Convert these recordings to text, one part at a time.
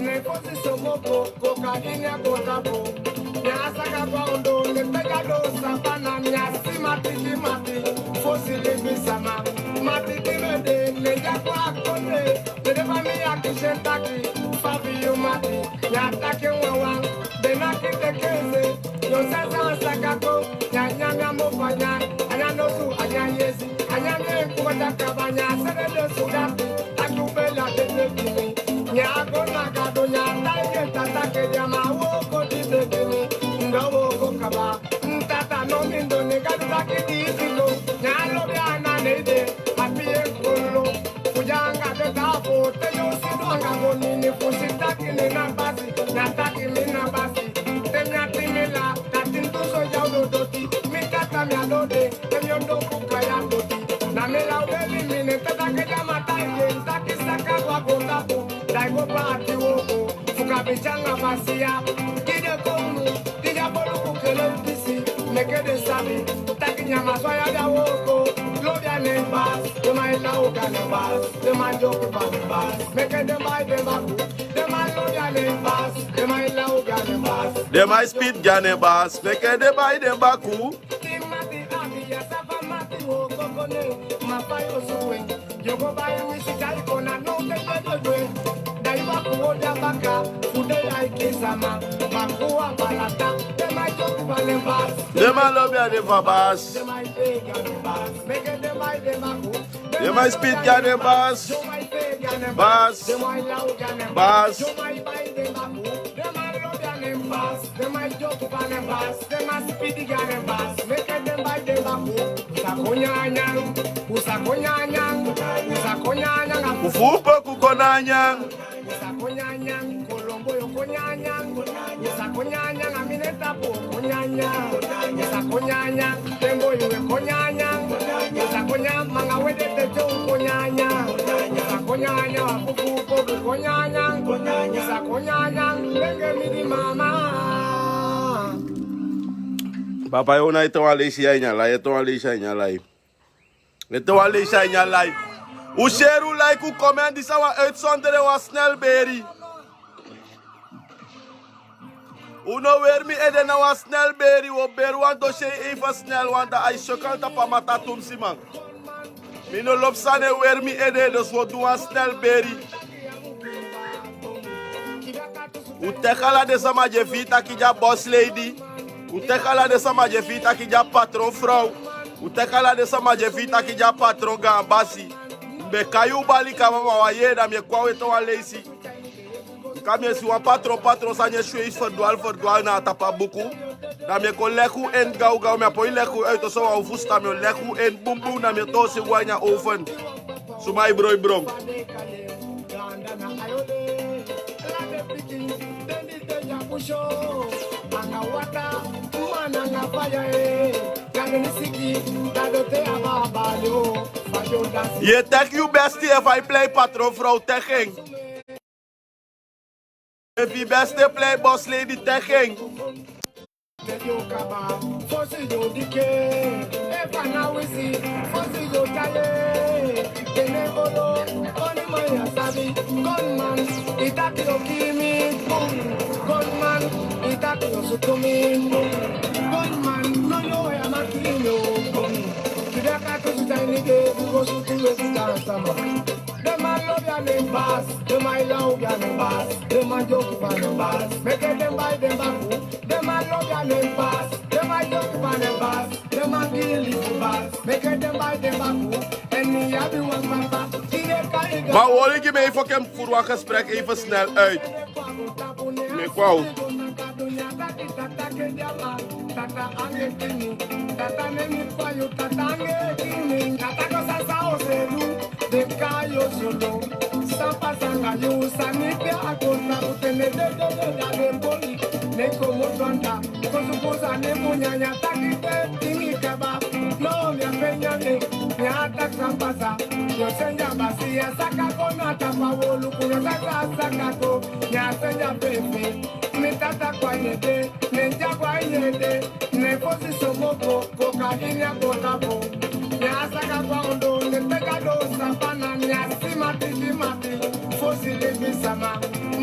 ne fosi somoko, cocaína cotapo. Nyasaka kwaundo, ne pegado sapana, nyasi mati, fosi libi sama. Mati kimede, ne jakwa konde, ne devami akishentaki, Fabio mati, nyatake wawang, benaki tekeze, yosasa sakako, nyanyanga mofanya, anyanosu anyanyesi, anyane kuwata kabanya, serede sudapi, akubela tetekimi, nyago nagado nyataye tatake jama woko titekimi, ndawoko kaba, ntata no mindo negadaki disiko, nyalo biana nede, apie kolo, kujanga tetafo, teyo sidwanga bonini, fusitaki nina basi, nyataki nina basi, tenyati mila, tatintuso jaudo doti, mikata mialode, temyondo kukaya doti, na mila weli mine, tetake jama taye, zaki saka wako tapo, daigo paati woko, fukabichanga basia, kide komu, tija bolu kukele bisi, nekede sabi, taki nyama soya ya woko, Gloria Nembas, the my Lauga Nembas, the man Joku Nembas, make them buy them back, the my Gloria Nembas, the my Lauga Nembas, the my speed Ganebas, make them buy them back. Timati Abi, Yasafa Mati, Woko, Mapayo Suing, Yoko by Missy Kona, no way, Daibaku, Yabaka, Fude like Kisama, Makua Balata, the my Joku Nembas, the my Lobia Nevabas, the my Nembas, make them buy them back. the my speed Ganebas, Bas, Bas. Ufupa kukonanya. Papa, eu não estou ali cheia lá, eu estou ali cheia lá. Eu estou ali cheia lá. O cheiro lá que comendo isso é uitzonderen was snelberry. O não ver me eden na was snelberry, o beru want to say even snel want I chocanta para matar tum simang. Me no lobsane ver me eden dus wat doen was snelberry. O tekala dessa majevita que já boss lady. O tekala dessa majevita que já patrão frau. O tekala dessa majevita que já patrão gambasi. Me caiu bali kama mawaye da me kwa weto alesi. Kame si wan patrão sa nye shwe is verdwaal na tapa buku. Da me ko leku en gau me apoy leku uit so wa fusta me leku en bumbu na me to si wanya oven. Sumai broi brom. Je tech you bestie if I play patrol vrouw teching. If you bestie play boss lady teching. Maar hoor ik je me even voor een gesprek even snel uit. Nee, kwauw.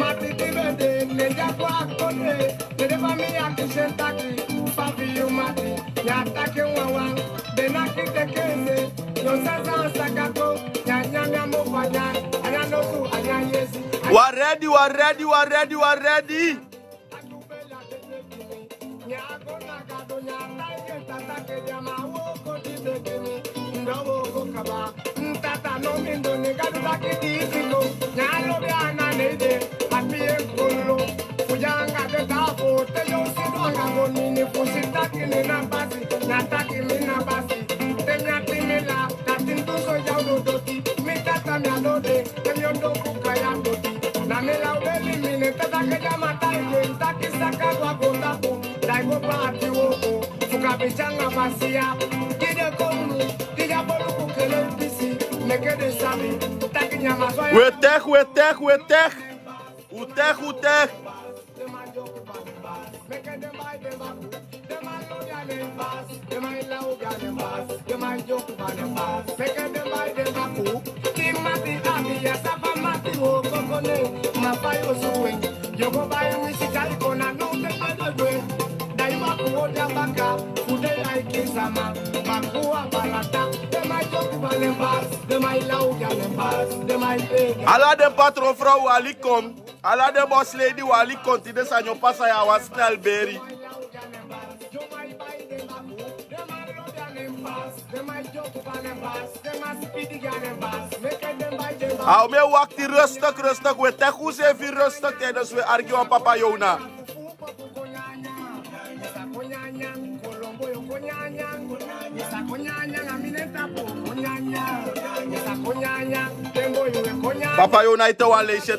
Matiti bede, neja kwa kone, nede familia kishentaki, fabi yumati, nyatake wawan, denaki tekeze, yosasa sakako, nyanyanga mofanya, anyanosu, anyayezi. We're ready, we're ready, we're ready, we're ready. Ala de patron vrouw wali kom. Ala de boss lady wali continue sa nyo pasa ya was Snellberry. Hou me wacht die rustig. We tek hoe ze even rustig tijdens we argue papa Jona. Papa Jona ite walesi.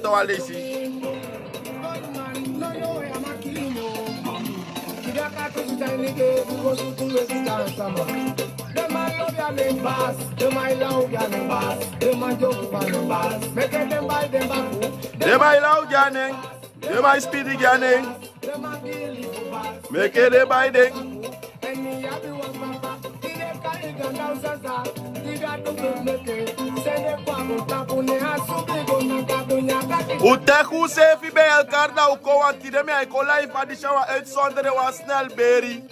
They my speedy ganning. Make it a biding. Uteku sefi bij elkaar na uko want die me ik live van die show uitzonderen was Snellberry.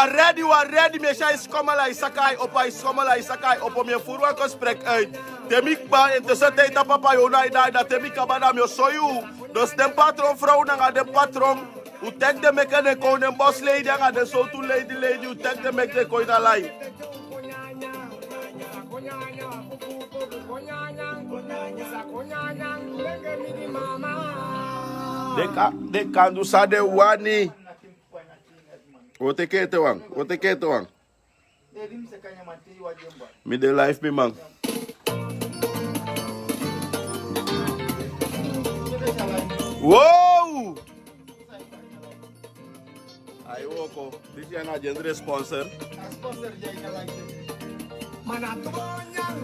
ready, mesha is komala isakai opo me furu aan gesprek uit. Temik ba intussen tijd dat papa Jona ida dat temik kabada me soyu. Dus den patron vrouw nanga den patron. U tek de meke de kon den boss lady nanga den so to lady u tek de meke de kon na lai. De kandu sa de wani. Wat ik eten wang? Me de life me man. Wow! Ay woko, dit is een agenda sponsor.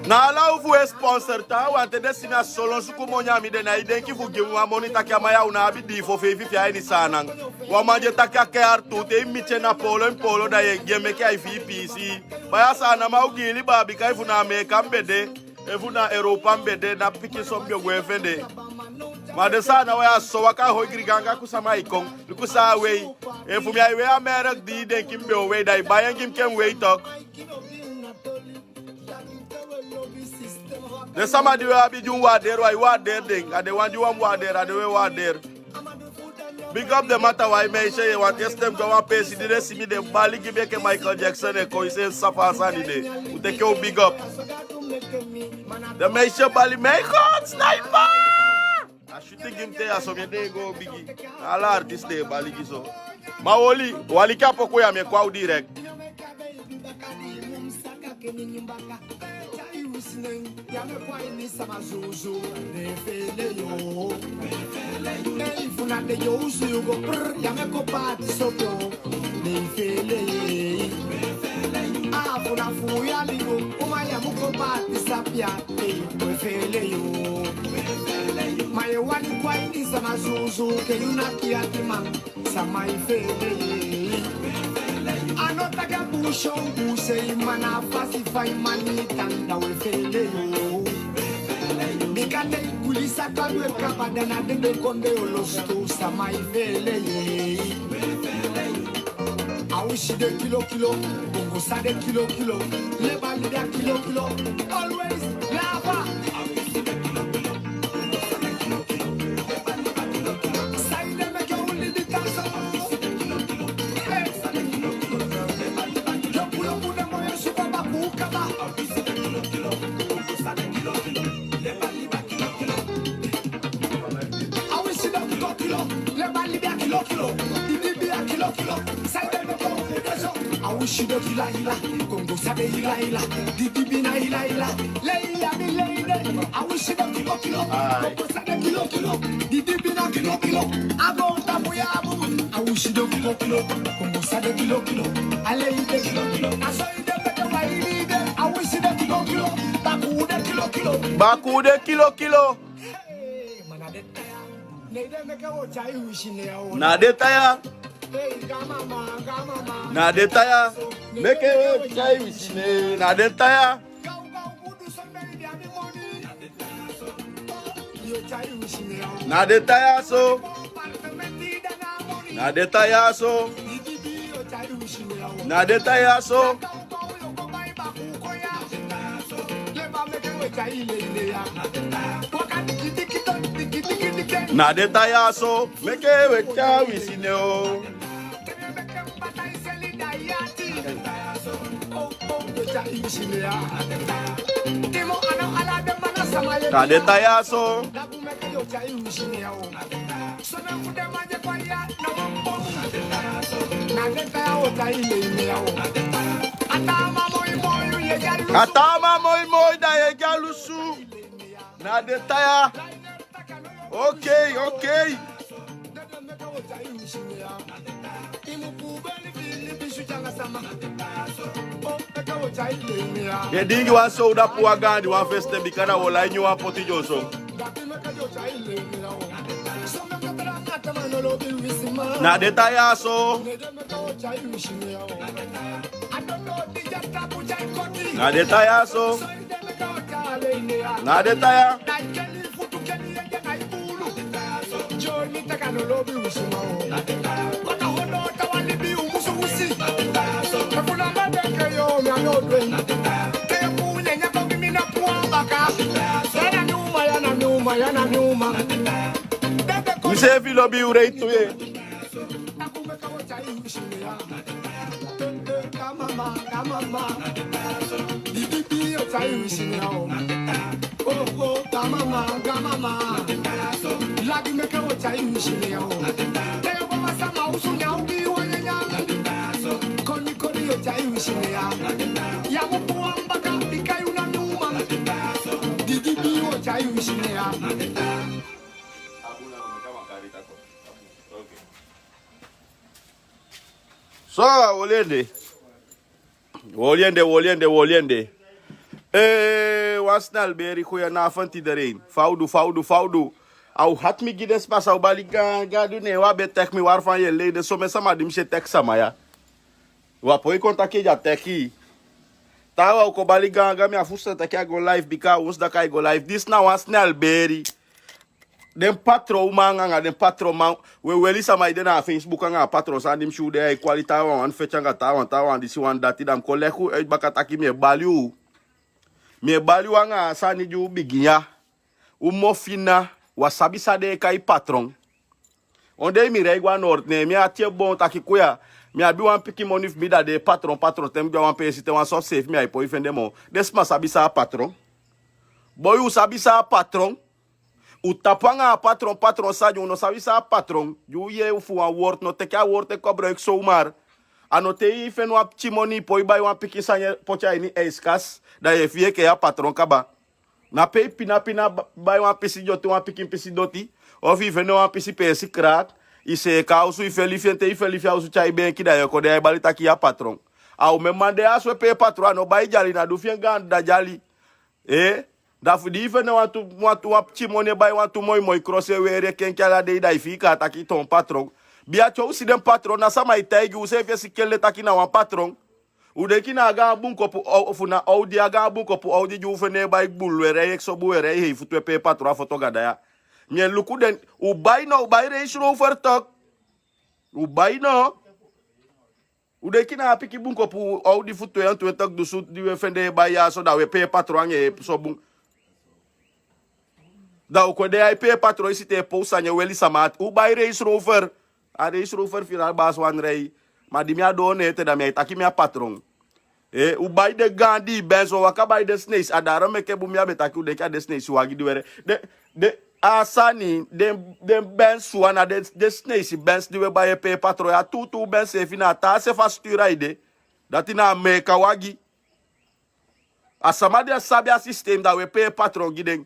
Na la ufu sponsor ta wante desina solo suku monya mi de na idenki fu gemu amoni takia maya una abi di fo fefi fi ai ni sanang. Wa manje takia ke artu te miche na polo da ye geme ke ai fi PC. Baya sana ma ugili babi kai fu na America mbede, e fu na Europa mbede na piki so mbyo gwefende. Ma de sana wa so waka ho griganga kusama ikon, kusa we. E fu mi ai we America di denki mbyo we dai bayan kim kem we talk. The somebody will be doing what there, why what there thing, and the one you want what there, and the way what there. Big up the matter why may say what yes them go and pay. She didn't see me the Bali give me Michael Jackson and he says Safa Sunday. We take you big up. The may say Bali make hot sniper. I should think him there so me they go biggie. All artists there Bali gizo. Ma wali kapo kwa me kwa direct. Anota que puxou pusei mana pacify manita da we fele yo. Bikane kulisa kadwe kabada na de konde olosto samai fele ye. Awishi de kilo bongo sa de kilo le bali de kilo always lava. She do hila Congo sabe hila Didi bina hila Leila mi leile I wish she do kilo Congo sabe kilo Didi bina kilo Ago tamuya abu I wish she do kilo Congo sabe kilo Aleide kilo Aso ide peke wailide I wish she do kilo Baku de kilo Hey manadetaya Neide meke wochai wishi ne aona Nadetaya Na detaya, make it chai wishine. Na detaya, na detaya so, na detaya so, na detaya so. Na detaya so, make it chai wishine. Na detaya so. Atama moi da ye galusu. Na detaya. Okay. Ye dingi wan so da puwa gandi wan feste bikana wala nyu wan poti joso. Na detaya so. Na detaya so. Na detaya. odwe. Kaya punya nyako kimina puambaka. Yana nyuma. Mse vilo bi urei tuye. Kamama. Bibi o chai ushini o. Oh, kamama. Lagi meka o chai ushini o. Kaya kwa masama usunya ubi wanyanya. Koni o chai ushini ya. Ya mupuambaka ikai una nyuma. Bibi o chai ushini ya. So, Woliende. Wasnel beri goeie avond iedereen. Foudu. Au had me gides pas au bali ga do ne wa betek mi waarvan je leden so mesa ma dimse tek sama ya. Wa poi contacte ja teki. Tawa ko bali ga mi afusta teki go live bika ons da kai go live. This now Wasnel beri. Den patro manga den patro man we welisa ma ide na Facebook nga patro sa dim shude e kwalita wan fetchanga tawan disi wan dati dam kolegu e bakataki me baliu nga sa ni ju biginya u mofina wasabi sa de kai patron onde mi regwa nord ne mi atie bon takikuya mi abi wan piki monif mi da de patron tem do wan pesi te wan so safe mi ai po ifende mo desma sabi sa patron boy u sabi sa patron. O tapanga patron sa no sabe sa patron ju ye fu a word no te ka word te cobra ek so mar anote i fe no aptimoni poi bai wan piki sanye pocha ni eskas da ye fie ke a patron kaba na pe pina bai wan pisi joti wan piki pisi doti o fi fe no wan pisi pesi crack i se causu i felifente i felifia usu chai ben ki da ye ko de balita ki a patron au me mande aso pe patron no bai jali na du fien da jali da fudi ife ne watu wap chimone bai watu moi crosse were ken kala de dai fika taki ton patron bia chou si den patron na sama itegi use fe sikele taki na wan patron u de kina ga bunko pu ofuna audi aga bunko pu audi ju fe ne bai bulwere ekso buere he futu pe patron foto gada ya mien luku den u bai re isro fertok u bai no u de kina apiki bunko pu audi futu en tu tok du sut di we fende bai ya so da we pe patron e so bun da o kode ai pe patro isi te pousa nya weli samat u bai Range Rover a Range Rover final bas wan rei ma di mia do ne te da me taki mia patron u bai de Gandhi Benz o waka bai de Snakes adara me ke bu mia betaki u de ka de Snakes wagi di were de asani de Benz wana de Snakes Benz di we bai pe patro ya tutu Benz e fina ta se fastura ide datina me ka wagi asamade sabe a system da we pe patron giden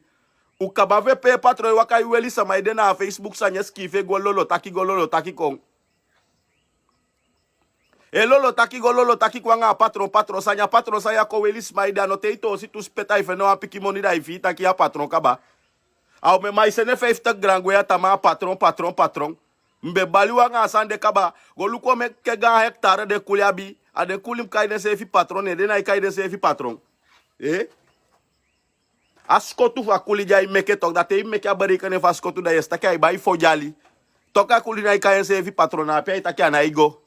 o kabave pe patro waka weli sama ide na Facebook sanya skife gololo taki kong e lolo taki kwa nga patro saya ko weli sama ide no teito si tu speta ife no apiki moni da ifi taki a patron kaba au me mai sene 50 grangwe ya tama patron mbe baliwa nga sande kaba golu ko me ke ga hectare de kuliabi ade kulim kaide se fi patron e de na kaide se fi patron askotu fa kulija i meke tok date i meke abari kane fa askotu da yesta kai bai fojali toka kulina i kayen se vi patrona pe ita kia na igo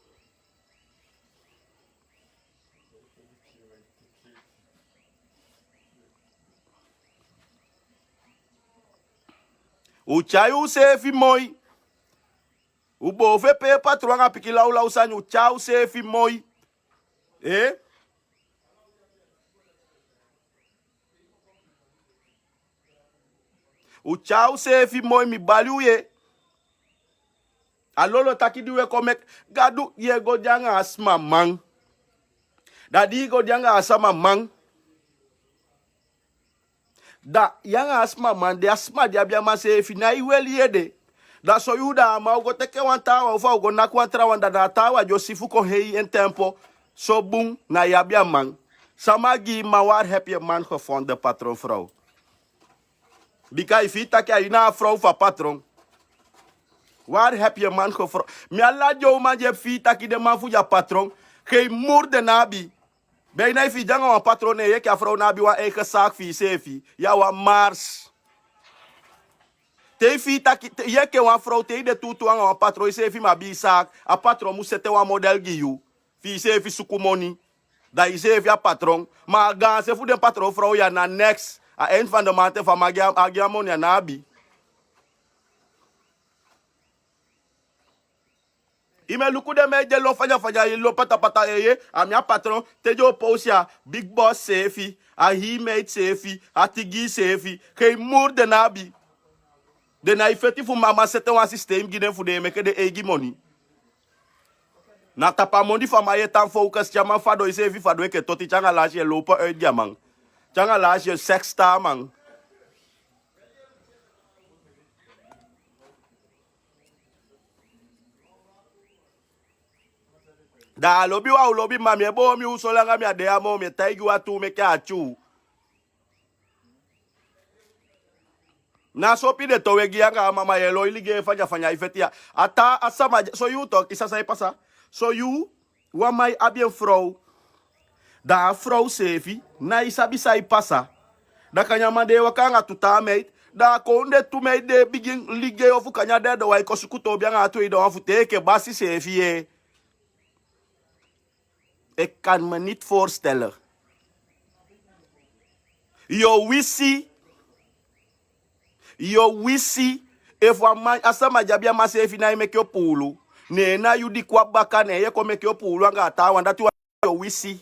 u chayu se fi moi u bo fe pe patrona piki laula usanyu chau se fi moi o chau se fi moi mi baliuye alolo taki diwe komek gadu ye go janga asma mang dadi go janga asama mang da yanga asma man de asma dia bia ma se fi na iweli ede da so yuda ma go teke wan tawa ufa go na kwantra wan da tawa Josifu ko hei en tempo so bung na ya bia mang samagi ma waar heb je man gevonden patron vrouw. Bika ifita ke ina vrouw van patron. Waar heb je man gevonden? Mi alla jo man je fita ki de man fu ja patron. Geen moorde nabi. Ben je fi janga wan patron ne je ke vrouw nabi wa eigen zaak fi sefi. Ja wa mars. Te fita ki je ke wan vrouw te de tutu wan patron sefi ma bi zaak. A patron mu sete wan model gi you. Fi sefi sukumoni. Dat je zegt ja patron. Maar gaan ze voor de patron vrouw ja na next. Aan eind van de maand van magia money nabi. Ime luku de me de lo fanya ye lo pata ye. Amia patron te jo posia big boss sefi. A he made sefi. A tigi sefi. Kei moer de nabi. De na ifeti fu mama sete wan system giden fu de meke de egi money. Na tapa mondi fa ma ye tan focus chaman fado ise vi fado ke toti changa la je lopa uit diamang. Changa la je sexta man. Da lobi mami e bo mi usolanga mi ade amo mi taigi watu me ka chu. Na sopi de towe gianga mama ye lo ilige fanya ifetia. Ata asama so you talk isa sai pasa. So you wa mai abien vrouw. Da vrouw sefi na isabi sai pasa. Da kanya de wakanga tuta mate. Da konde tu me de begin lige of kanya de do wai kosukuto bianga atu ido afu teke basi sefi e. Ik kan me niet voorstellen. Yo wisi if wa man asama jabia masefi na imeke yo pulu. Ne na yudi kwa baka ne ye ko meke yo pulu anga ata wanda tu yo wisi.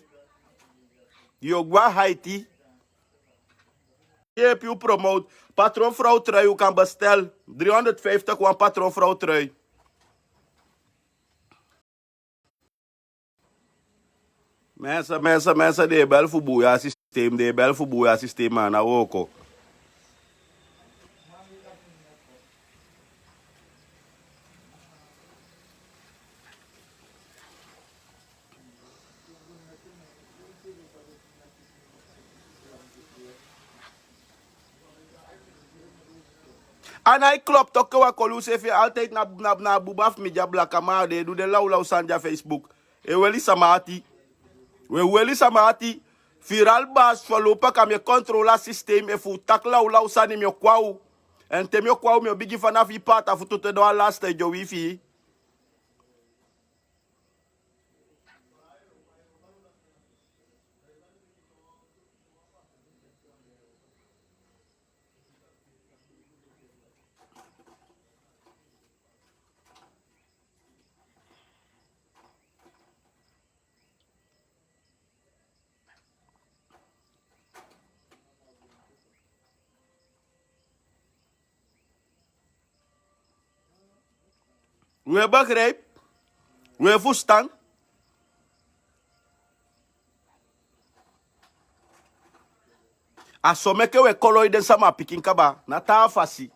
Yo gwa Haiti. Je piu promote. Patron vrouw trui u kan bestel. 350 kwa patron vrouw trui. Mensen de bel voor boeia systeem. De bel voor boeia systeem man. Na woko. En hij klopt ook wel kolus even altijd na bubaf media blaka maar de doe de lauw sanja Facebook. E weli samati. We weli samati. Viral bas verlopen kan je controla systeem e fu tak lauw sani me kwau. En te me kwau me bigi vanaf i pata fu tot de laste jo wifi. We begrijp. We verstaan. Asomeke we koloi den sama pikin kaba. Na ta fasi.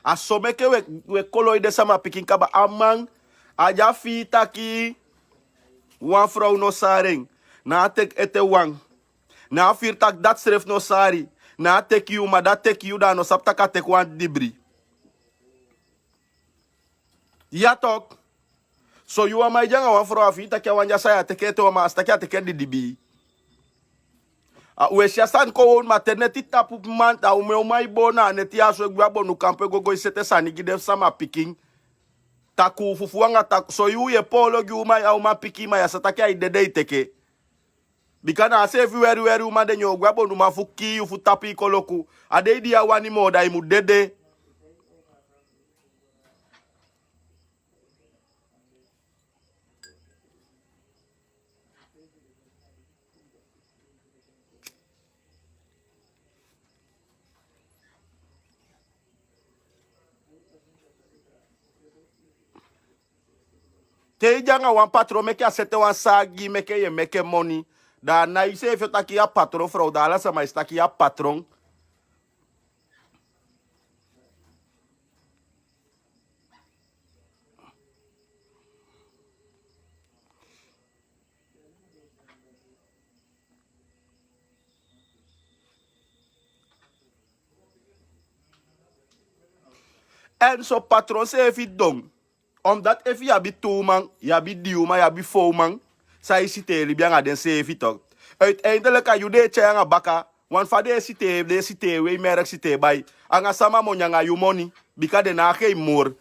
Asomeke we koloi den sama pikin kaba. Amang. Aja fita ki. Wan vrouw no saring. Na tek ete wang. Na firtak dat stref no sari. Na tek you, maar dat tek you dan no saptaka tek wan dibri. Ja toch? So you ama janga wan vrouw afita kia wanja saya teke to ma astakia teke di dibi. We shasan ko on maternity tapu manta u me o mai bona neti aso gwa bonu kampe gogo isete sani gidef sama picking. Taku fufuanga taku so you ye polo gi umai au ma piki ma yasatakia idede iteke. Bikana ase everywhere uma de nyo gwa bonu ma fuki u futapi koloku. Ade idi ya wani mo da imu dede. Te janga wan patron meke asete wan sagi meke ye meke money. Da na ise if taki ya patron vrouw da ala sama is taki ya patron. En so patron se if dong. Omdat if je bi 2 man, je bi 3 man, je bi 4 man. Sa isite bien a den se if toch. Uiteindelijk kan je de tjanga baka. Want van de site we merk site bij. Anga sama mo nyanga you money. Bika de na geen moer.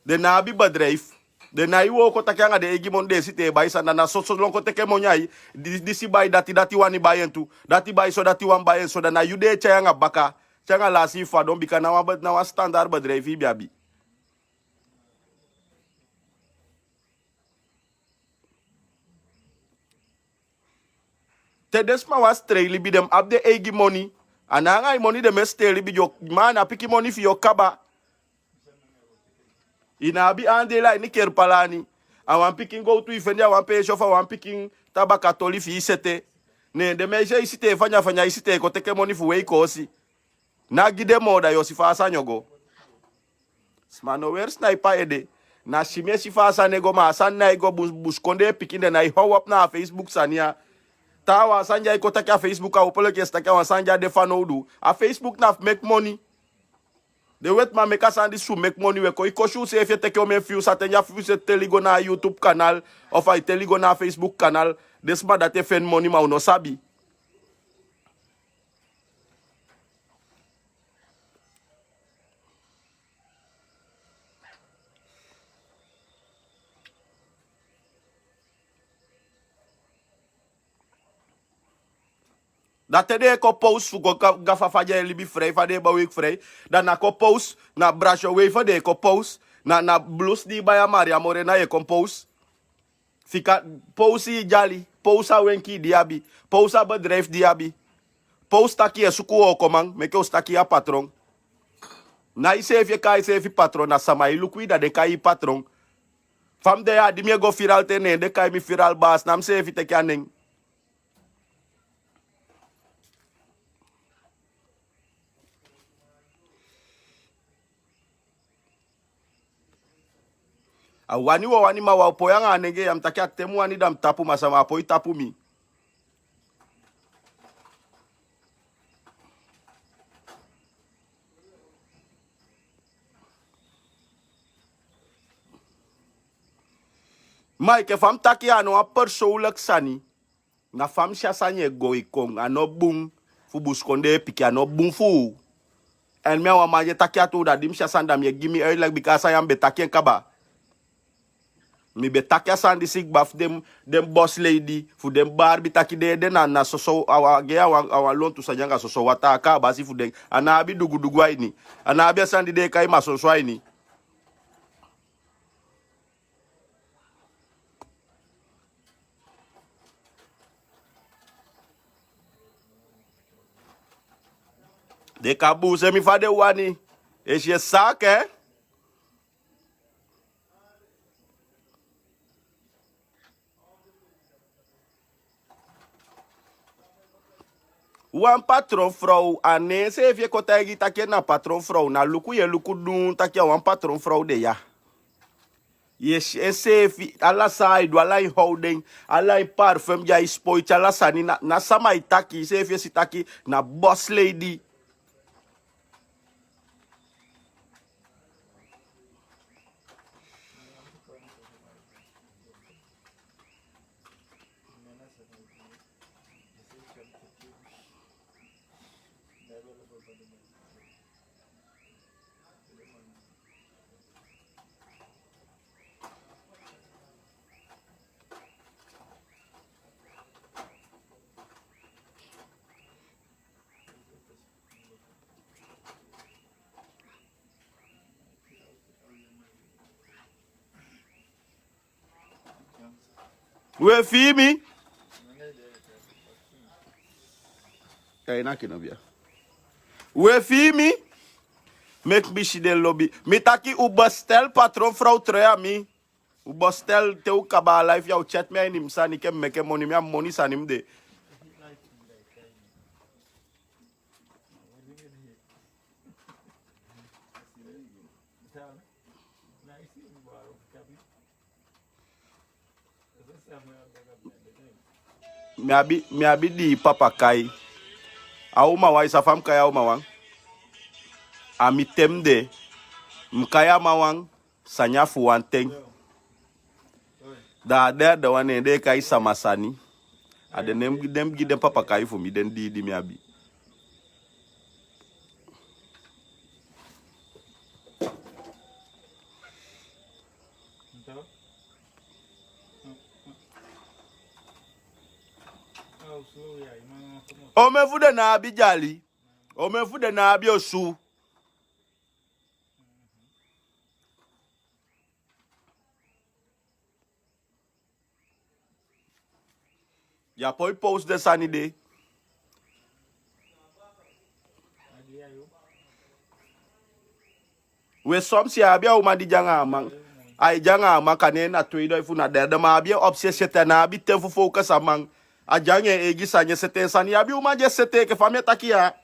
De na abi bedrijf. De na iwo ko takanga de egimon de site bai sana na so lon ko teke monyai di si bai dati wani bai entu. Dati bai so dati wan bai so da na yude changa baka. Changa la si fa don bika na wa standaard bedrijf bi abi. Te desma was traili bi dem ab de egi money. Ananga money de mesteli bi yo man apiki money fi yo kaba. Ina abi ande la ni ker palani. Awan picking go to ifendi awan pay shofa awan picking tabaka toli fi isete. Ne de meje isite fanya isite ko teke money fu wei kosi. Na gide moda yo si fa sanyogo. Smano wer sniper ede. Na shime si fa sanego ma san na ego buskonde picking de na how up na Facebook sania. Tawa sanja iko take a Facebook a opolo ke stake a sanja de fanodu. A Facebook na make money. The wet man make us and this should make money. We ko iko show say if you take your main views, at your views tell go na YouTube canal or I tell go na Facebook canal. This man that fend money ma uno sabi. Dat de ko post fu go gafa faja libi vrij fa de ba week vrij. Dan na ko post na brasho we fa de ko post na blues di ba ya Maria Morena e ko post. Fika post i jali, post a wenki diabi, post a bedrijf diabi. Post taki e suku o komang, meke o staki a patron. Na i sefi kai sefi patron na sama i lukwida de kai patron. Fam de ya di me go viral tene de kai mi viral bas nam sefi te kaneng. Wani wa wani ma wa poyanga anege yam takia temu wani dam tapu masama apoi tapu mi. Mike fam takia ano a persoonlijk sani. Na fam sia sanye go ikong ano bung fu buskonde piki ano bung fu. En me wa maje takia to da dim sia sanda me gimi like because I am be takia kaba. Mi be takia sandi sig baf dem boss lady fu dem bar bi taki de na soso awa ge awa lon tu sajanga soso wata ka basi fu den ana bi dugu aini ana bi sandi de kai masoso aini. De kabu se mi fade wani e je sak Wan patron vrouw ane se if je kotagi take na patron vrouw na luku ye luku dun take wan patron vrouw de ya. Yes, se if ala side ala holding ala parfum ja spoit ala sani na sama itaki se if je sitaki na boss lady. We fimi? Kaya na kinobia. We fimi? Mek bishi del lobby. Mi taki u bestel patron vrouw treya mi. U bestel te u kaba life ya u chat me nim sani kem meke money mi am money sanim de. Mi abi di papa kai. Au mawai sa fam kai au mawang. Ami temde. Mkaya mawang sanya fuanteng. Da wane de kai samasani. Ade dem gidem papa kai fu mi den di mi abi. O me fude na abi jali. O me fude na abi osu. Ya poi post de sanide. We som si abi o ma di janga amang. Ai janga amang kane na tuido ifu na derde ma abi opse sete na abi te fu focus amang. A jange egi sanye sete sani abi o ma je sete ke famia takia.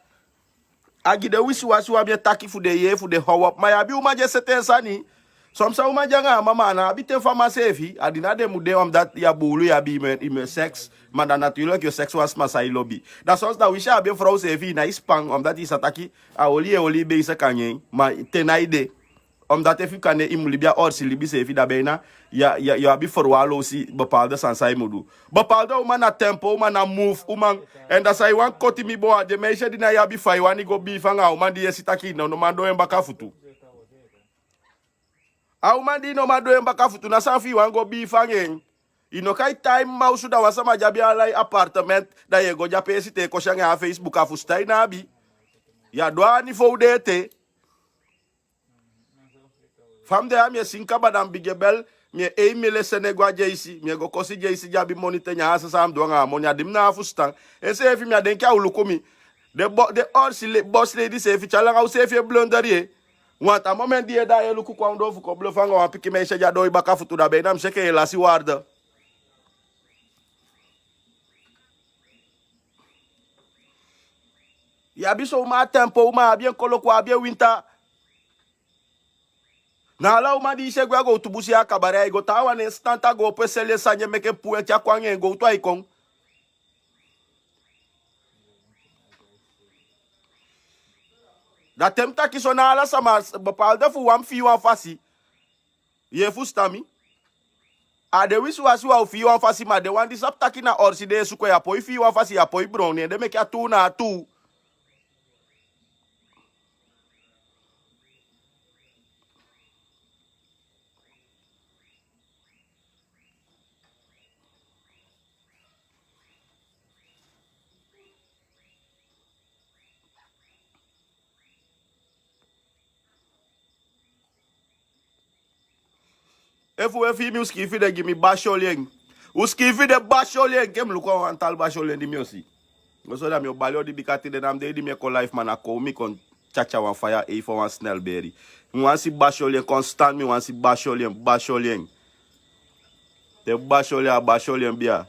Agi de wisi wasi wa bien taki fu de ye fu de howop ma abi o ma je sete sani. Som sa o ma janga mama na abi te fama sefi adina de mude dat ya bulu ya bi me sex. Maar dan natuurlijk je seks was masai lobby. Dat soms dat we shall be vrouw sevi na ispang omdat is ataki a oli bezig kan je. Maar tenaide omdat if kan je imu libia or si libi sevi da bijna ja abi forwalo si bepaalde sansai modu. Bepaalde uma na tempo, uma na move, uma en dat sai wan koti mi boa de meisje die na ja bi fai wani go bi fanga uma die sitaki no no mando en baka futu. A uma di no mando en baka futu na safi wan go bi fangen. Ino kai time mausu da wasa majabi alai apartment da ye goja pesi te ko shanga a Facebook afu stai na abi. Ya doa ni fo dete. Fam de amye sinka badam bigebel me emile senegwa jeisi me go kosi jeisi jabi monite nya asa sam do nga monya dim na afu stan. E se fi me den ka ulukomi. De orsi boss lady se fi chala nga se fi blonderie. Wanta moment die da ye luku kwa ndo fu ko blo fanga wa piki me sheja do ibaka futu da be nam sheke la si warda. Ya biso uma tempo uma bien koloko bien winter. Na la uma di se gwa go tubusi akabare go tawa ne stanta go pesele sanye meke puwe tia kwange go to ikon. Da temta ki so na ala sama bepaalde fu wam fi wan fasi. Ye fu stami. A de wisu wasu wa fi wan fasi ma de wan di sap taki na orsi de su ko ya poi fi wan fasi ya poi brown ne de meke atu na atu. Efu efi mi uskifi de gimi basholien. Uskifi de basholien kem luko antal basholien di mi osi. So da mi obalio di bikati de nam de di mi ko life man ako mi kon chacha wan fire e for wan snellberry. Mi wan si basholien constant mi wan si basholien. De basholien bia.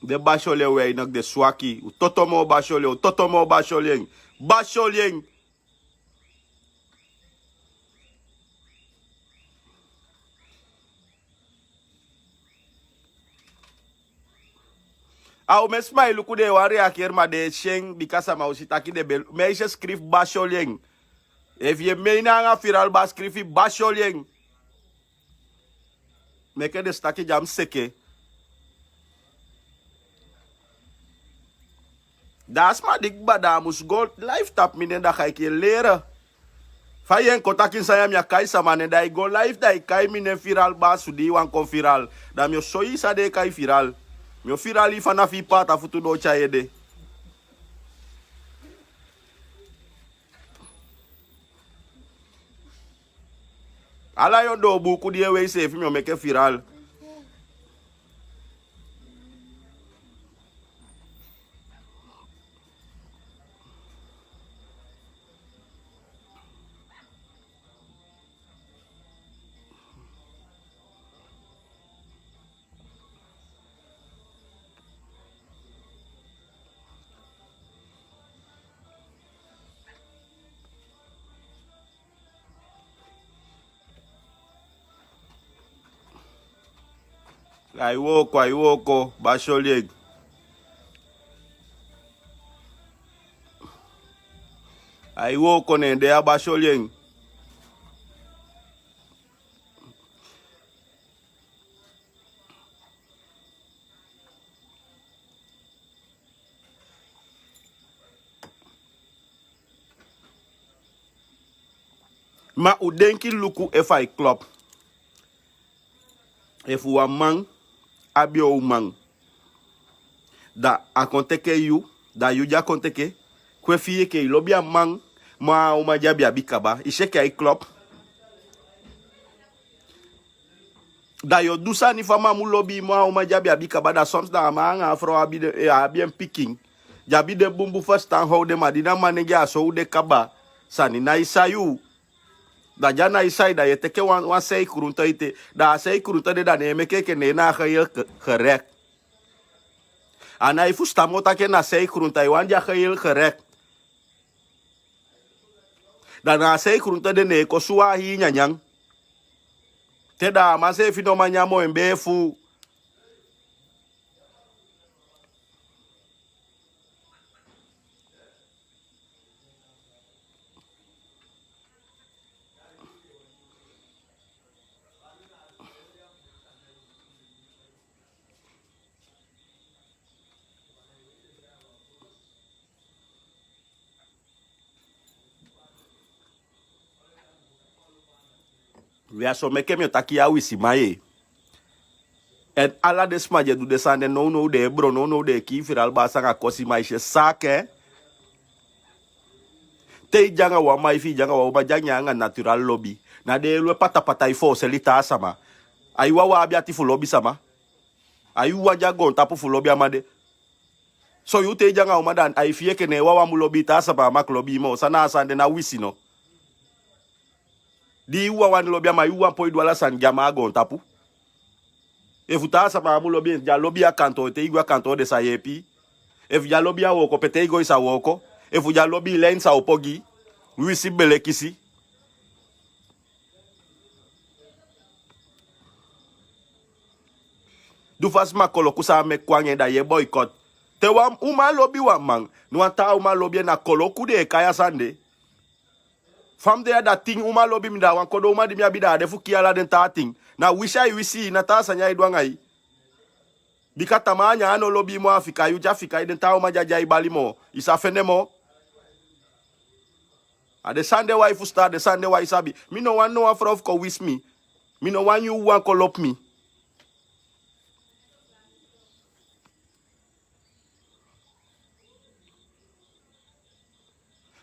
De basholien we inak de swaki. U totomo basholien. Basholien. Au me smile ku de wari aker ma de sheng bikasa ma usitaki de bel. Me ishe skrif basholien. If je meina nga viral ba skrifi basholien. Meke de staki jam seke. Das ma dik bada mus go live tap minen da ga ke leren. Fayen kotakin sayam ya kai samane da go live da kai minen viral ba sudi wan kon viral. Da mi soyi sa de kai viral. Mi viral ifana fi pata futu do chaede. Ala yon do buku die we se fi mi meke viral. Aiwoko, Basholieg. Aiwoko nende ya Basholieg. Ma u denki luku FI Club. If u a man, abio man. Da a konteke you, da you ja konteke. Kwe fiye ke lobby a man, ma uma jabi abikaba. Isheke ai club. Da yo dusa ni fama mu lobby ma uma jabi abikaba. Da soms da ma anga afro abien picking. Jabi de bumbu first time how de madina manege aso de kaba. Sani na isayu. Da jana isai da yeteke wan sei kurunta ite. Da sei kurunta de da nemeke ke ne na khayel gerek. Ana ifu stamota ke na sei kurunta wan ja khayel gerek. Da na sei kurunta de ne ko suwa hi nyanyang. Te da ma sei fino manyamo embefu. We are so make me taki ya wisi maye. En ala de smaje du desande no de bro no de ki firal basa nga kosi maisha sake. Te janga wa mai fi janga wa janga nga natural lobby. Na de lwe pata ifo selita sama. Aiwa wa abiati fu lobby sama. Aiwa jagon tapu fu lobby amade. So you te janga wa dan ai fie ke ne wa mu lobby ta sama mak lobby mo sana asande na wisi no. Di uwa wan lobby ama uwa po idwala san jama agon tapu. If uta sama mu lobby ja lobby a kanto te igwa kanto de sa yepi. If ja lobby a woko pete igo isa woko. If ja lobby len sa opogi. Wisi bele kisi. Du fas makolo kusa me kwange da ye boycott. Te wa uma lobby wa man. Nuanta uma lobby na kolo kude kaya sande. Fam there that thing uma lobby mi da wan kodo uma di mi abida de fuki ala den ta thing. Na wisha wisi na ta sanya idwangai. Bika tamanya ano lobby mo Afrika yu jafika den ta uma jaja ibali mo. Isa fene mo. A the Sunday wife start the Sunday wife sabi. Me no one no afro of ko wis me. Me no one you wan call up me.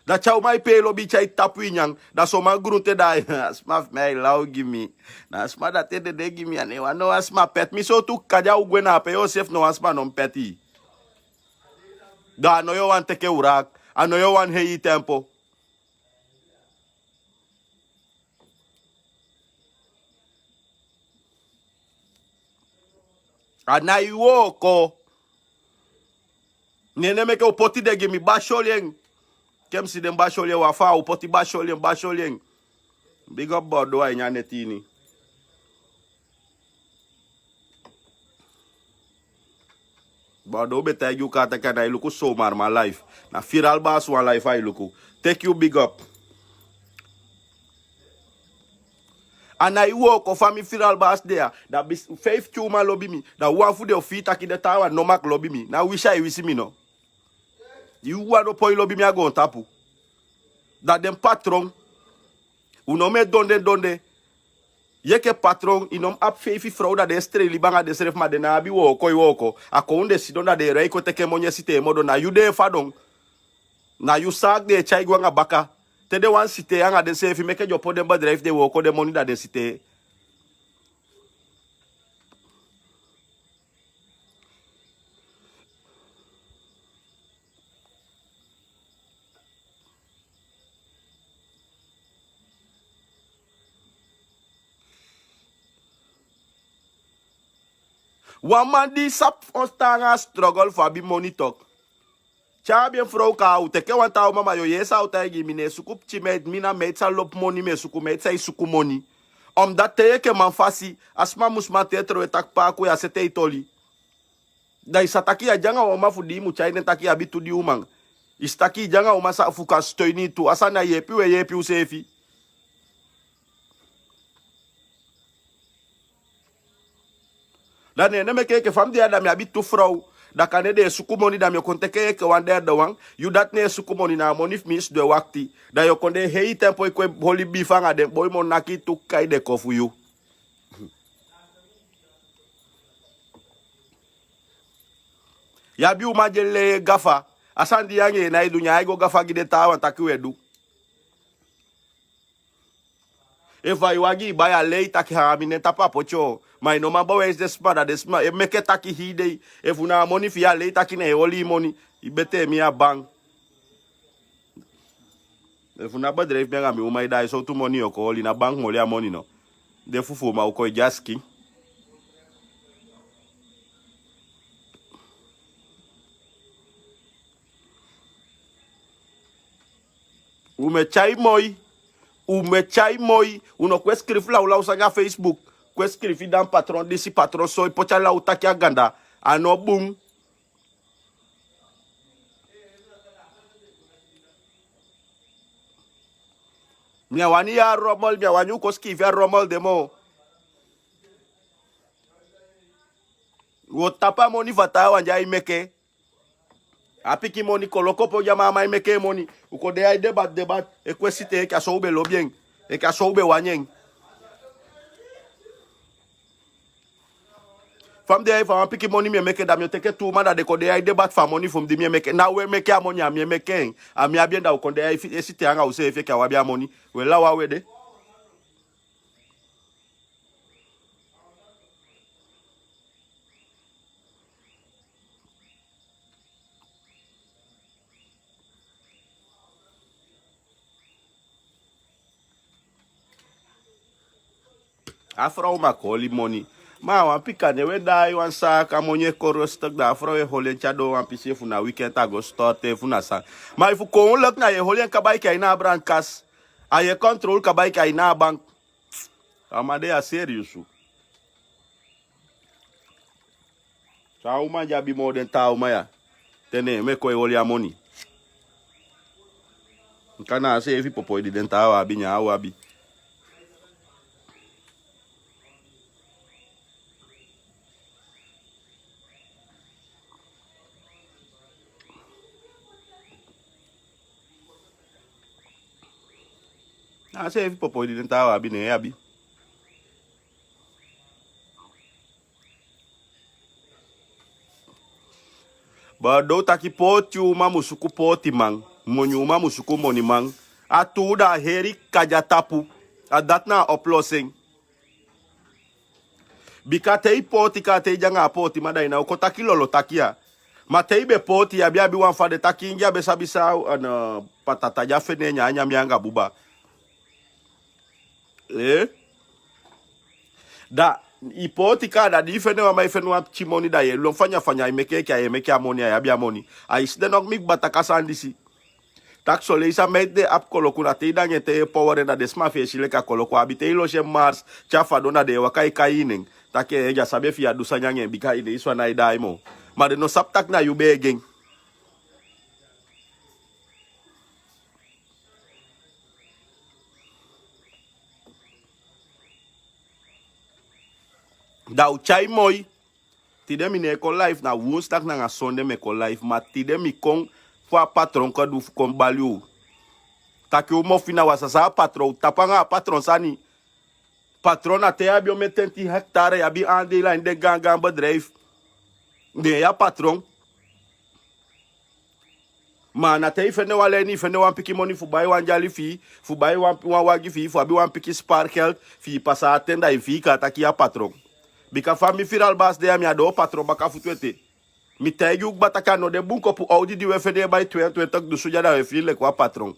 Da chow mai pe lobby chai tapu inyang. Da so man grunte da smaf me lau gimme. Na sma da te de gimme ane wa no asma pet mi so tu kaja ugwena pe Yosef no asma non peti. Da no yo wan teke urak. Ano yo wan hei tempo. Ana iwoko. Nene meke o poti de gimme basholeng. Kem si den basholien wafa ou poti basholien. Big up Bordeaux a netini. Bordeaux beta you kata kana iluku so mar my life. Na firal bas one life I luku. Take you big up. And I walk of family firal bas there. That be faith chuma lobby me. That one for the feet taki the tower no mak lobby me. Now wish I see me no. You want to poi lobby me a go on tapu. That them patron, uno me donde. Yeke patron, inom ap feifi frauda de stre libanga de seref ma de na abi woko. Ako unde sidonda de reiko teke monye site modo na you de fadong. Na you sag de chai gwanga baka. Te de wan site anga de sefi meke jopo de badre if de woko de money da de site. One man di sap on stanga struggle for be money talk. Chabien vrouw ka u teke wan tau mama yo yesa u tagi mine sukup chimet mina met sa lop money me suku met sa suku money. Omdat te que man fasi, asma musma tetro etak pa ko ya sete itoli. Da isataki ya janga oma fudi mu chai taki abitu di umang. Istaki janga oma sa fuka stoini tu asana yepi we yepi usefi. Dan ene me ke fam dia da mi abitu frau. Da kane de sukumoni da mi konte ke wande da wang. You dat ne sukumoni na monif mis de wakti. Da yo konde hei tempo ko holi bifanga de boy mon naki tu kai de kofu you. Ya bi umajele gafa. Asandi yange na idunya aigo gafa gide tawa takiwedu. Eva iwagi baya lei taki hamine tapa pocho. Mas no mabo es despada desma. E meke taki hide. E funa moni fia lei taki ne oli moni. Ibete mi a bang. E funa badre ifbenga mi umai dai so tu moni oko oli na bank moli a moni no. De fufu ma uko jaski. Umechai moi, uno ko escrever lá o usanga Facebook, ko escrever dan patron desse patron so pocha lá o taki aganda, ano boom. Minha wani ya romol, minha wani ko escrever romol demo. O tapa moni vata wanja imeke. Apiki moni koloko po jama mai meke moni. Uko de ai debat e kwesite ka so ube lo bien. E ka so ube wanyeng. Fam de ai fa apiki moni me meke da mi teke tu manda de ko de ai debat fa moni fum di mi meke. Na we meke amoni a mi meke. A mi abienda uko de ai esite anga use efe ka wabia moni. We la wa we de. Afra uma koli moni. Ma wan pika ne we dai wan sa ka monye korostok da afra we holen chado wan pisi fu na weekend ago storte fu na sa. Ma ifu ko lok na ye holen ka bai ka ina brankas. A ye control ka bai ka ina bank. Amade a serious. Sa uma jabi mo den ta uma ya. Tene me ko e holia moni. Kana se efi popo di den ta wa bi nya wa bi. Ah, se evi popo di dentava abi ne abi. Ba do taki poti uma musuku poti mang. Moni uma musuku moni mang. Atu da heri kaja tapu. Adat na oplossing. Bika tei poti ka tei janga poti madai na uko taki lolo takia. Ma tei be poti ya biabi wan fa de taki ingia besa bisa ana patata ja fene nya mianga buba. Da ipoti kada di fene wa mai fene wa chimoni da ye lo fanya imeke amoni ya bia moni a isde nok mik bataka sandisi tak sole isa mede ap koloku na te dange te power na desma fe sile ka koloku abite ilo she mars chafa dona de wakai kainen take ja sabe fi adu sanyange bika ide iswa na idai mo ma de no saptak na yube geng da uchai moi tide mi ne ko life na woensdag na Sunday me ko life ma tide mi kon fo patron ko du kon baliu taki o mo fina wasasa patron tapanga patron sani patron até abi o metenti hectare abi ande lá in de gangan bedrijf de ya patron ma na te fene wale ni fene wan piki money fu bai wan jali fi fu bai wan wagi fi fu abi wan piki sparkle fi pasa atenda e fi ka taki ya patron bika fami firal bas de mi ado patron baka futuete mi tegi uk bataka no de bunko pu audi di we fede bai 20 du suja da we fi le kwa patron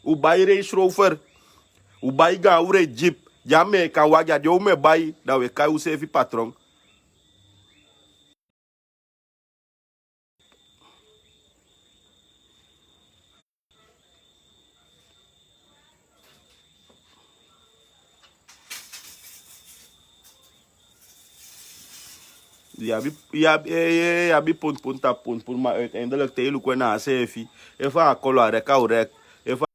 u bai Range Rover u bai ga ure jeep jame ka wagi adi o me bai da we kai u sefi patron Yabi punt, maar uiteindelijk tegen we na sefi. Even color rek. Even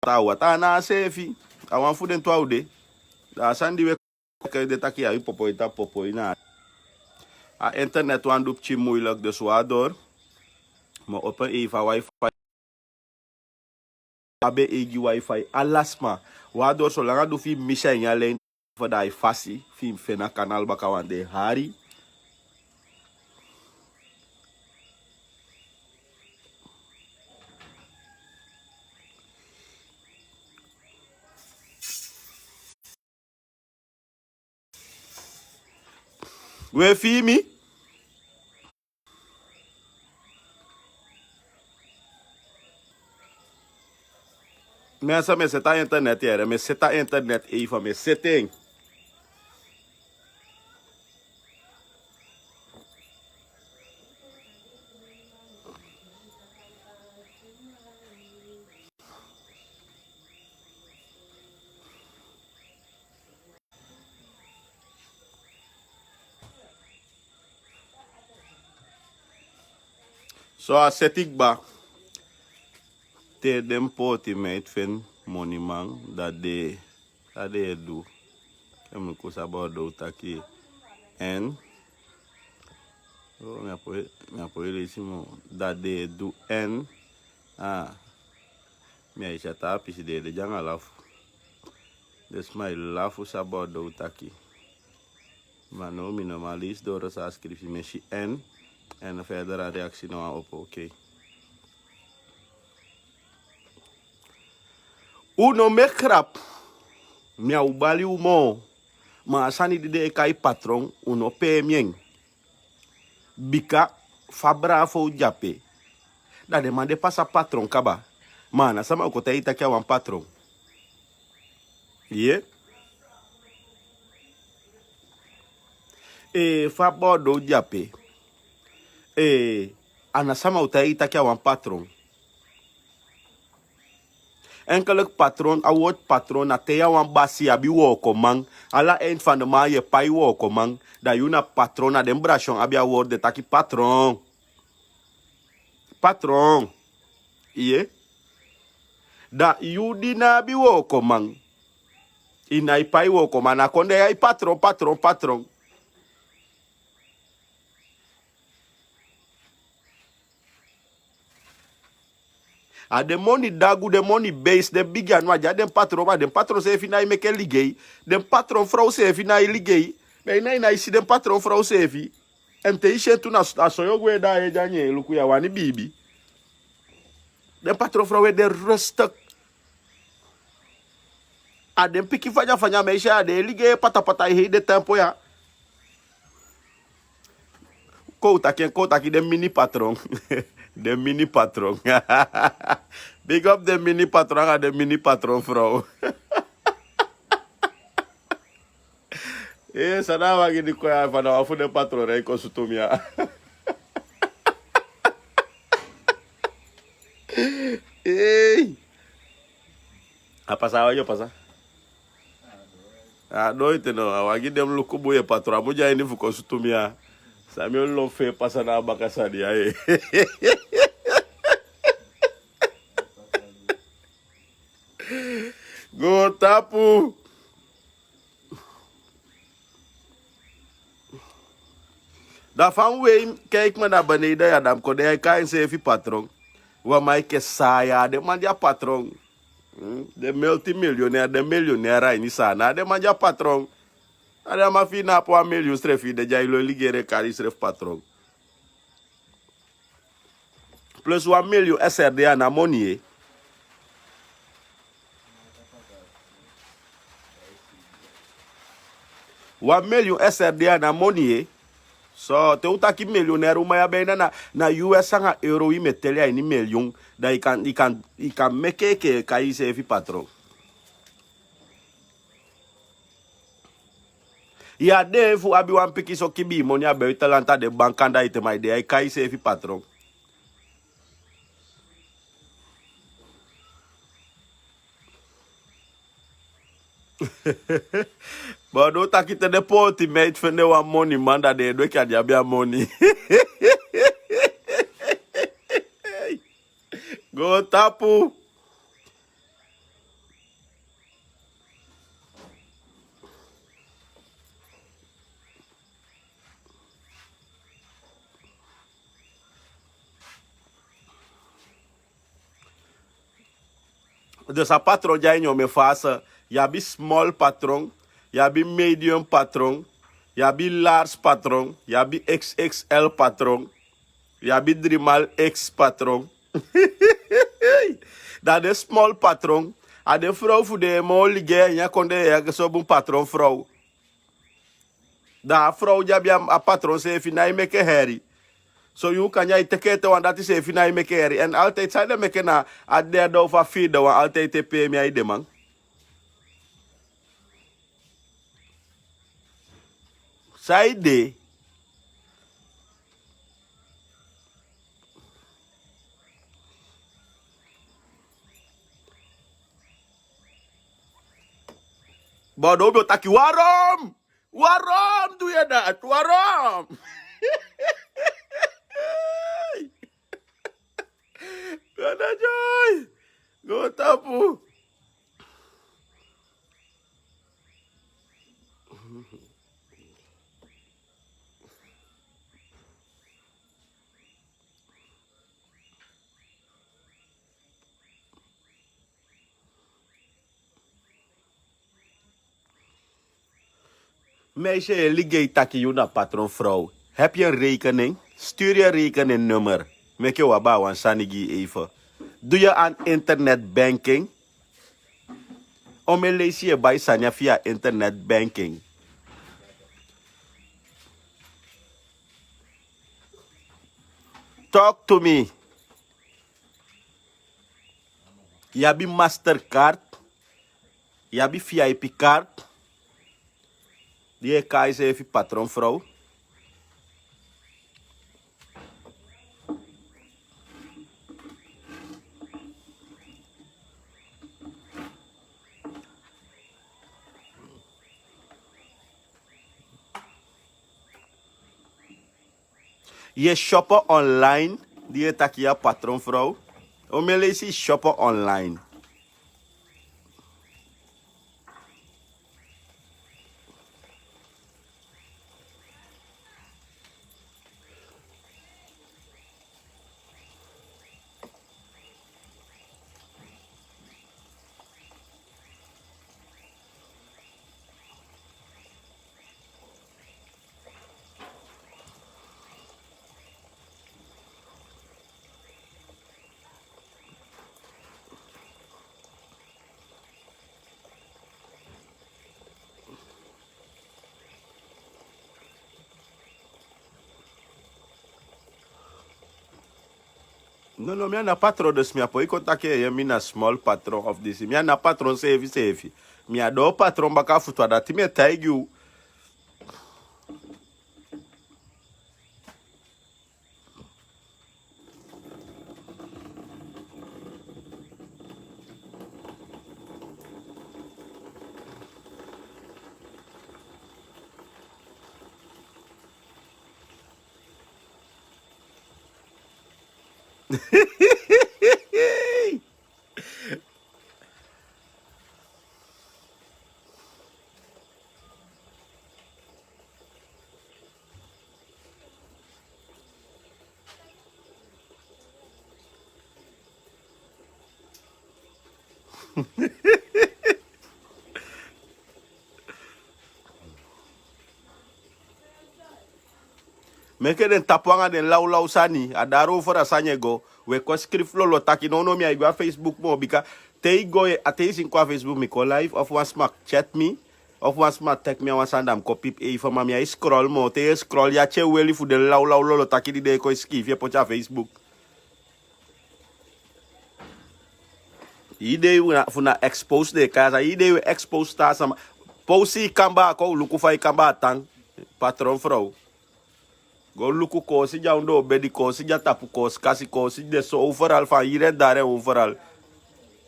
wata na sefi. Awan fuden to aude. Da sandi we de taki ya popo na. A internet wan doep moeilijk, dus waardoor. Maar op een even wifi. Abe egi wifi alasma. Waardoor zolang doe fi misha in je lijn. Voor dat je fasi. Fi fena kanaal baka wan de hari. We fi mi? Mensen, me zet internet hier. Me zet internet even. Me setting. So a setik ba. Te dem poti meid fin money man. Dat de do. Kemi kusa bodo taki. En. Oh, me apoie esse da de do N. Ah. Me aí já tá pisi de janga lafu. Des my lafu sabodo taki. Mano mi normalis door sa scriptie meshi N. En verder een reactie nou op oké. Uno me krap. Mia ubali umo. Ma sani de kai patron uno pe mien. Bika fabra fo jape. Da demande passa patron kaba. Mana sama ko taita kia wan patron. Yeah. Fabo do jape. Anasama utaita kia wan patron. Enkele patron, a woord patron, na teya wan basi abi woko man. Ala eind van de maand je pai woko man. Da yuna patron, na den brashon abi a woord de taki patron. Patron. Iye. Da yudi na abi woko man. Ina pai woko man. Na konde ya patron. A de money dagu, de money base, de big and waja, den patron se fina i meke ligay, den patron vrouw se fina i ligay, mais na isi den patron vrouw se fi, en te ishe tu na soyo gwe da e janye, luku ya wani bibi. Den patron vrouw de rustig. A den piki fanya me ishe a de ligay pata i de tempo ya. Kouta ki den mini patron. De mini patron. Big up de mini patron en de mini patron vrouw. Sana wagi di koya van afu de patron rei konsutumia. Apa sawa yo pasa? Doite no, wagi dem lukubu ye patron, muja ini fu konsutumia. Samuel lo fe pasa na bakasadi aye. Go tapu. Da van we kijk me naar beneden ja dan kon hij kan se patron. Wa mai ke saya de manja patron. De multimiljonair, de miljonair ini sana de manja patron. Ada ma fi na po a miljoen strefi de jailo ligere kari stref patron. Plus 1 miljoen SRDA na money. 1 miljoen SRDA na money. So te utaki miljonair uma ya bena na US nga euro i metelia ini miljoen da i kan meke ke kai se fi patron. Ya defu abi wan piki so kibi money abe talanta de bankanda ite mai de ai kai se fi patron. But don't take it to the party, mate, for no money, man, that they do can have money. Go tapu. Dus een patroon jij niet meer fase. Je hebt small patroon, je hebt medium patroon, je hebt large patroon, je hebt XXL patroon, je hebt 3x patroon. Dat is small patroon. En de vrouw voor de moeilijke, je kon de zo'n patroon vrouw. Dat vrouw je een patroon ze heeft niet meer herrie. So you kan jij tekenen, want dat is even naar je mekeren. En altijd zijn de mekena, a derde of a vierde, want altijd te pay mij de man. Zij de. Bodoh taki waarom? Waarom doe je dat? Waarom? Gana joy. Go tapu. Meisje, ligge taki juna patron vrouw. Heb je een rekening? Stuur je rekeningnummer. Mek je waba wan sanigi even. Doe je aan internetbanking? Om je lees je bij Sanya via internetbanking. Talk to me. Je hebt Mastercard. Je hebt VIP-kaart. Die is even patron vrouw. Je shoppen online, die is takia patron vrouw. Omele is shoppen online. No, mi na patron dus mi apo ikontake ye mi na small patron of this. Mi na patron sevi. Mi ado patron baka futwa dati mi taigu. Meke den tapwanga den lau sani adaro for asanye go we ko script lo taki no mi igwa Facebook mo bika te go ate sin kwa Facebook mi ko live of one smack chat me of one smack tek me one sandam ko pip e for mi scroll mo te scroll ya che weli fu den lau lo taki di de ko skif ye po cha Facebook ide una expose de casa ide we expose ta sama posi kamba ko luku fai kamba tang patron vrouw. Go luku kosi ja undo bedi kosi ja tapu kosi kasi kosi de so overal van hier en daar en overal.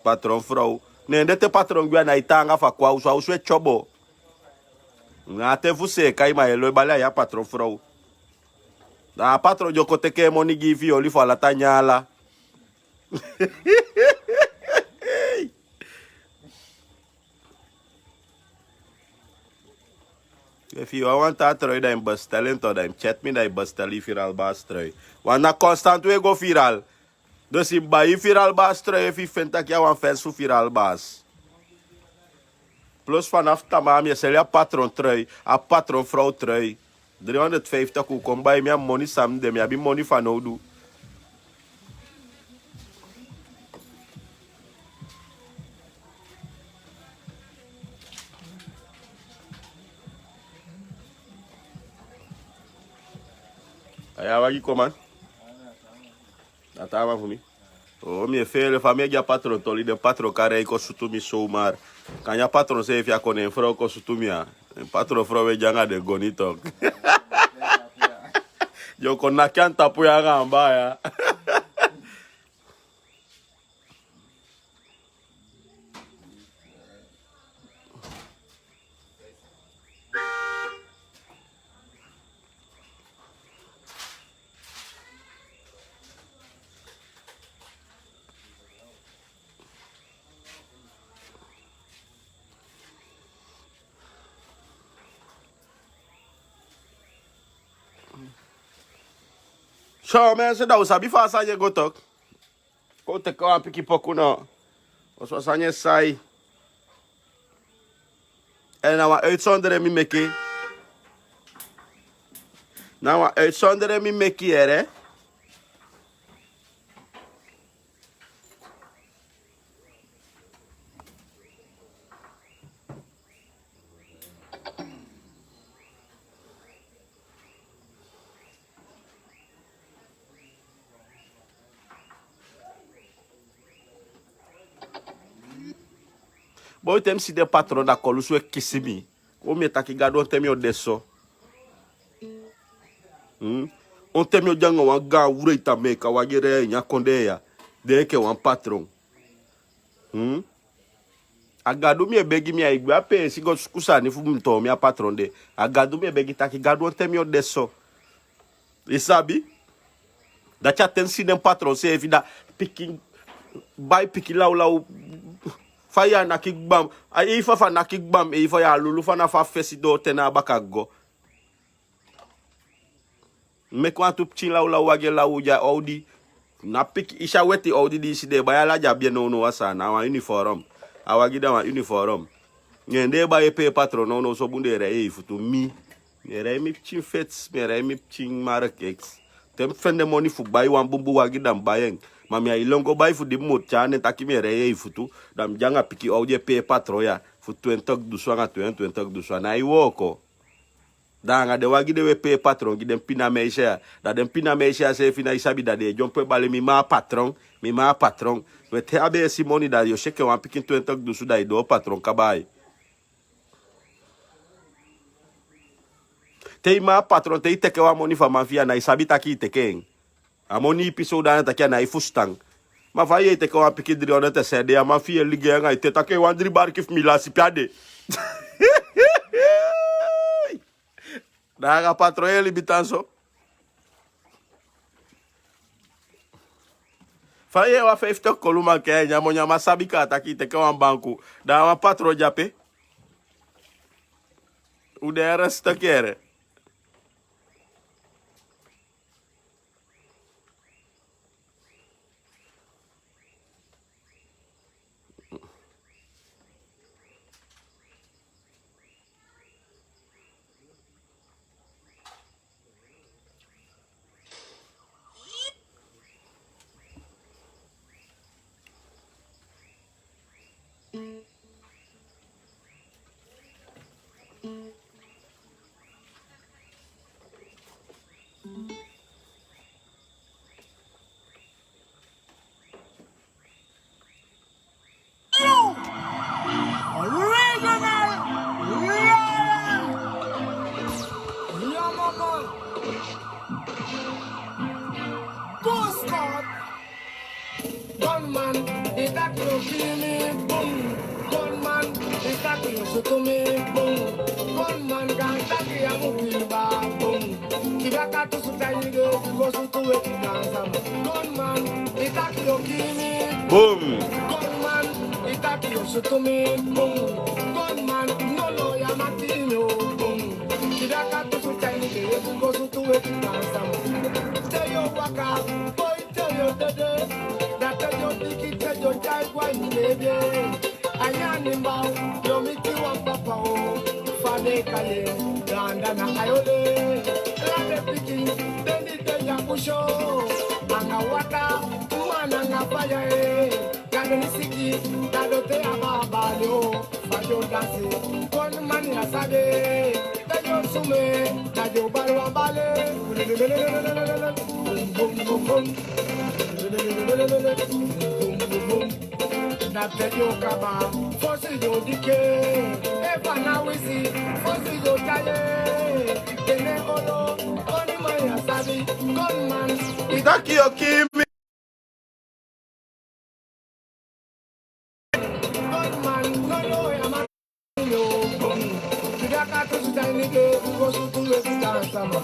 Patron vrouw. Nee, dit patron gwa na itanga fa kwa uswa uswe chobo. Até você, cai mais, ele vai lá, patrão, frau. A patrão, eu cote que money give you, ele fala, tanhala. If you want to try, then bust talent or then chat me, then bust tell viral bas try. Want na constant we go viral. Dus in bij viral bas try, if you vindt dat je een fans voor viral bas. Plus vanaf tamam, je zal je patron trui, a patron vrouw trui. 350 koe, kom bij me money sam dem, je hebt money van nou doe. Ja, waar je komt man? Dat is voor mij. Oh, minha filha, família patrão, tô ali de patrão, cara, aí com sutumi soumar. Canha patrão, se fia com nem frau com sutumia. Patrão, frau, é janga de gonito. Eu com na canta puya gamba ya. Zo mensen, dat was abi fasa je gotok. Kote kwa een piki poku no. Os was aan je saai. En nou wat uitzonderen mi meki. Nou wat uitzonderen mi meki hè. Boy tem si de patrão da colu sou kisimi. Como é que gado tem meu deso. Ontem meu jango wan ga urei também ka wagere nya kondeya. De que wan patrão. Agado me begi mi aigbe ape si go kusani fu mto mi patrão de. Agado me begi ta que gado tem meu deso. E sabe? Da cha tem si de patrão se evida picking by picking lau faya na kigbam ai fa na kigbam e fa ya lulu fa na fa fesi do tena bakago me kwa tu pchin la wage la uja audi na pik isha weti audi di side ba ya la jabie no no asa na wa uniform awagi da wa uniform ngende ba e pe patron no so bunde re e futu mi re mi pchin fets me re mi pchin markex tem fende money fu bai wan bumbu wagi dam bayeng mami ai longo bai fu di mut chane takimere e futu dam janga piki audie pe patroya futu entok du swanga tu entok du swana ai woko danga de wagi de we pe patron gi dem pina meisha da dem pina meisha se fina isabi da de jompe bale mi ma patron we te abe simoni da yo sheke wan piki tu entok du sudai do patron kabai te ma patron te ite ke wa moni fa mafia na isabi taki teken amoni episode na takia na ifustang ma vai te ko apiki driona te sede a mafia ligue nga te take wandri bar kif milasi piade daga patroa libitanso vai wa feifto koluma Kenya monya masabika taki te ko banku da wa patro jape u de resta kere. Gunman, it's that you to me, boom. Gunman, itaki ya mukiba boom. Kibaka tu sutayige go sutu ekiganzama. Gunman itaki yo kimi Boom. gunman itaki yo sutumi boom. Gunman no lo ya matino boom. Kibaka tu sutayige go sutu ekiganzama. Tell you waka boy tell you dede. That tell you diki tell you jai kwa baby. Ayani mbao yo miti wa papa o. Fade kaye ganda na ayole. Lade piki dendi deja kusho. Anga wata mana nga faya e. Gado nisiki gado te ababa leo. Fajo dansi kon mani asade. Dejo sume dejo balu abale. Boom boom boom. That you kaba, force you dike. Ever now we see, force you taye. Kene olo, oni maya sabi, gunman. Itaki yo kimi. Gunman, no no yama yo. Kidaka to sutanike, go sutu ekidansama.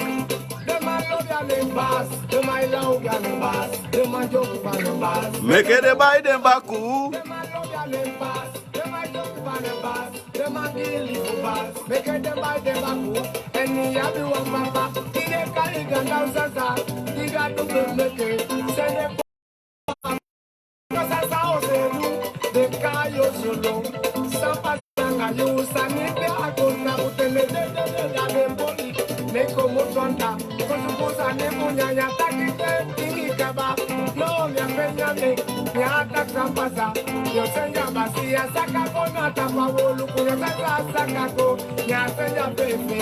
Dem I love ya name bass, dem I love ya name bass, dem I joke for name bass. Make it by them baku. Dem I love ya name bass, dem I joke for name bass, dem I kill you bass. Make it them by them baku, and me have you one papa. Ide carry gun down sasa, ide do be make it. Send it for sasa oselu, de kayo solo. Sampa sanga you sanite akona utene de boli. Neko mutonda, kuzukuza nemu nyanya takite tinikaba. No mya penya me, nyata kampaza. Yosenya basi ya saka kona tapa wolu kuya saka ko. Nyasenya pepe,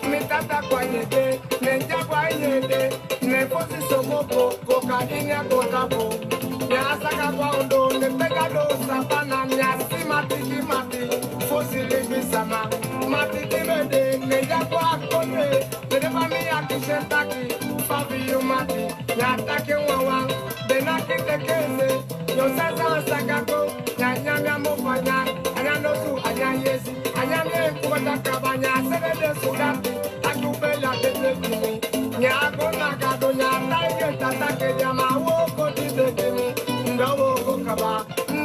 mitata kwa nyede, nenja kwa nyede. Nefosi somoko, kokadinya kotapo. Nyasaka kwa ondo, nepega do sapana. Nyasi mati, fosi libi sama. Mati timede, nenja kwa kone. Never me a kishen taki, Fabi you mati, Yataki wawa, Benaki the case, your Sasa Sakako, Yanyam Mofanya, Ayanosu, Ayayes, Ayame Kuatakabanya, Senate Sudati, Akubela de Yago Nagado, Yataki, Tatake Yama, Woko Tizekini, Ndavo Kokaba,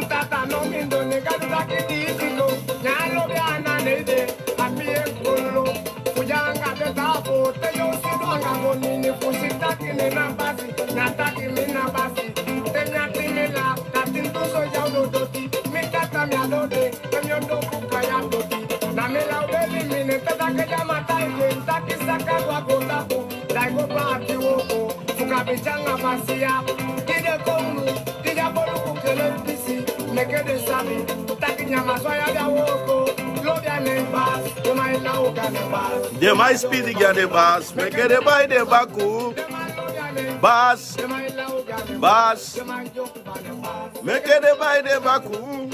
Tata no Mindo, Negataki, Tiziko, Yalobiana Nede, Apie Kolo. Kujanga de tapo, te yo sidonga bonini, fusitaki ni nabasi, nataki mi nabasi, te nyati mi la, tatin tuso ya udoti, mi tata mi alode, te myondo kuka ya doti, na mi la ubeli mine, te take jamata ike, taki saka kwa kondapo, daigo pa ati woko, fuka bichanga basia, kide kounu, kide bolu kukele pisi, meke de sabi, taki nyama soya ya woko, They might speed again the bass, make it by the baku. Bass, bass, make it by the baku.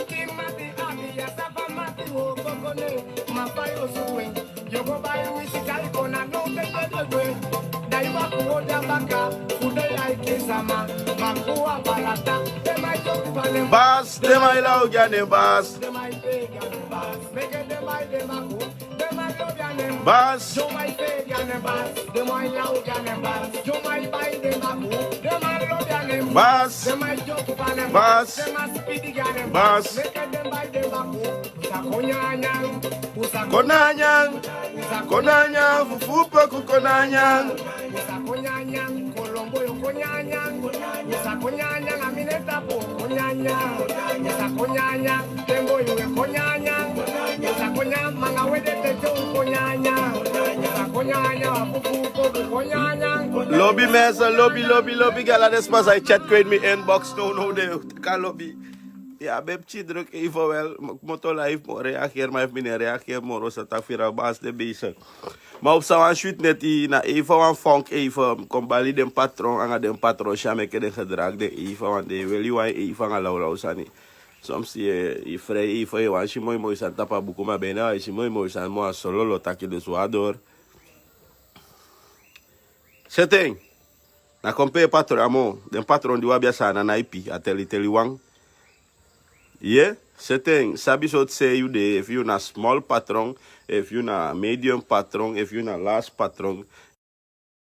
Bass, they might allow again bass. Bass, bass, bass, bass. Konanyang, konanyang, fufupa kukonanyang. Lobby mesa, lobby, gala despas I chat create me inbox no de ka lobby. Ja, bepchi druk even wel, moto live mo reageer, maar even reageer mo sa tafira baas de bezig. Maar op zo'n shoot net na even een funk even kom bali den patron, anga den patron chameke den gedrag de even, want de wil je even gaan lauw sani. Soms je vrij even, je was je mooi san tapa buku maar bijna, je mooi san mo solo takje de zwaador. Setting, na kompe patron amo, den patron die wabia sana na ipi, ateli wang. Yeah? Setting, sabi so say you de, if you na small patron, if you na medium patron, if you na large patron,